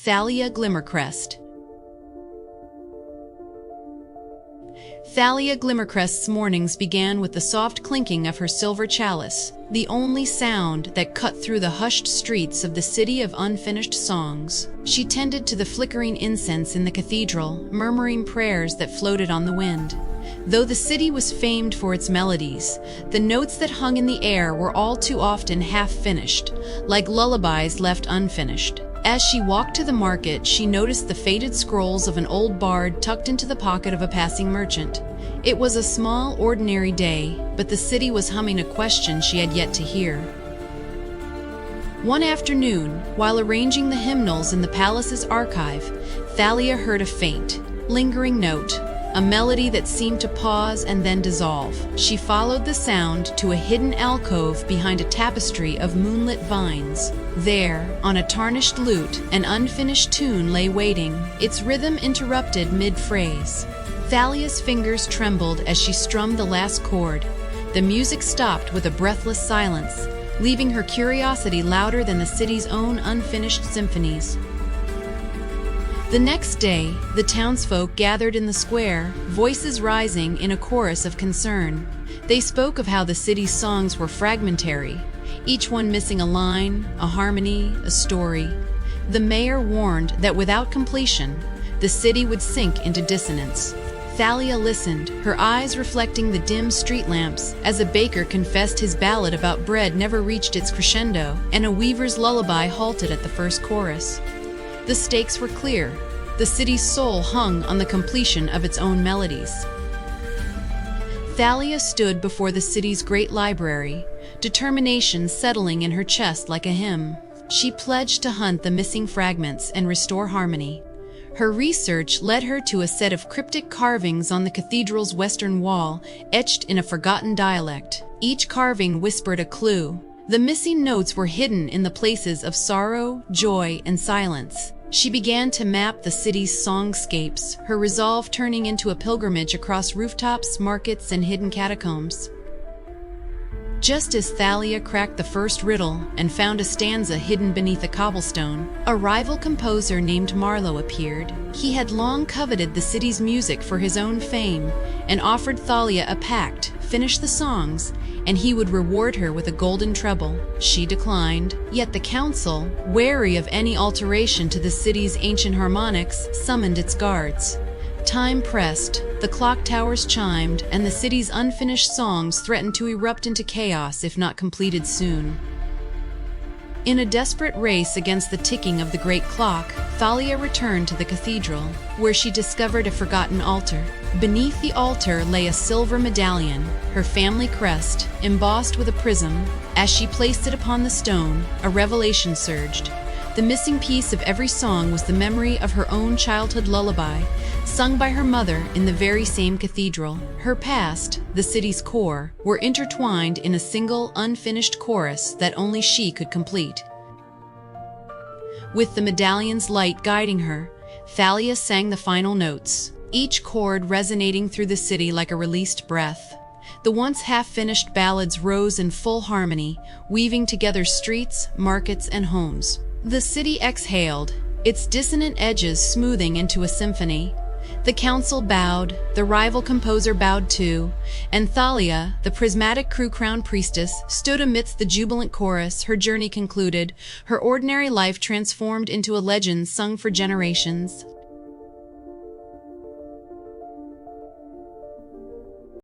Thalia Glimmercrest. Thalia Glimmercrest's mornings began with the soft clinking of her silver chalice, the only sound that cut through the hushed streets of the city of unfinished songs. She tended to the flickering incense in the cathedral, murmuring prayers that floated on the wind. Though the city was famed for its melodies, the notes that hung in the air were all too often half-finished, like lullabies left unfinished. As she walked to the market, she noticed the faded scrolls of an old bard tucked into the pocket of a passing merchant. It was a small, ordinary day, but the city was humming a question she had yet to hear. One afternoon, while arranging the hymnals in the palace's archive, Thalia heard a faint, lingering note, a melody that seemed to pause and then dissolve. She followed the sound to a hidden alcove behind a tapestry of moonlit vines. There, on a tarnished lute, an unfinished tune lay waiting, its rhythm interrupted mid-phrase. Thalia's fingers trembled as she strummed the last chord. The music stopped with a breathless silence, leaving her curiosity louder than the city's own unfinished symphonies. The next day, the townsfolk gathered in the square, voices rising in a chorus of concern. They spoke of how the city's songs were fragmentary, each one missing a line, a harmony, a story. The mayor warned that without completion, the city would sink into dissonance. Thalia listened, her eyes reflecting the dim street lamps, as a baker confessed his ballad about bread never reached its crescendo, and a weaver's lullaby halted at the first chorus. The stakes were clear. The city's soul hung on the completion of its own melodies. Thalia stood before the city's great library, determination settling in her chest like a hymn. She pledged to hunt the missing fragments and restore harmony. Her research led her to a set of cryptic carvings on the cathedral's western wall, etched in a forgotten dialect. Each carving whispered a clue. The missing notes were hidden in the places of sorrow, joy, and silence. She began to map the city's songscapes, her resolve turning into a pilgrimage across rooftops, markets, and hidden catacombs. Just as Thalia cracked the first riddle and found a stanza hidden beneath a cobblestone, a rival composer named Marlowe appeared. He had long coveted the city's music for his own fame and offered Thalia a pact: finish the songs, and he would reward her with a golden treble. She declined, yet the council, wary of any alteration to the city's ancient harmonics, summoned its guards. Time pressed, the clock towers chimed, and the city's unfinished songs threatened to erupt into chaos if not completed soon. In a desperate race against the ticking of the great clock, Thalia returned to the cathedral, where she discovered a forgotten altar. Beneath the altar lay a silver medallion, her family crest, embossed with a prism. As she placed it upon the stone, a revelation surged. The missing piece of every song was the memory of her own childhood lullaby, sung by her mother in the very same cathedral. Her past, the city's core, were intertwined in a single, unfinished chorus that only she could complete. With the medallion's light guiding her, Thalia sang the final notes, each chord resonating through the city like a released breath. The once half-finished ballads rose in full harmony, weaving together streets, markets, and homes. The city exhaled, its dissonant edges smoothing into a symphony. The council bowed, the rival composer bowed too, and Thalia, the prismatic crew-crowned priestess, stood amidst the jubilant chorus. Her journey concluded, her ordinary life transformed into a legend sung for generations.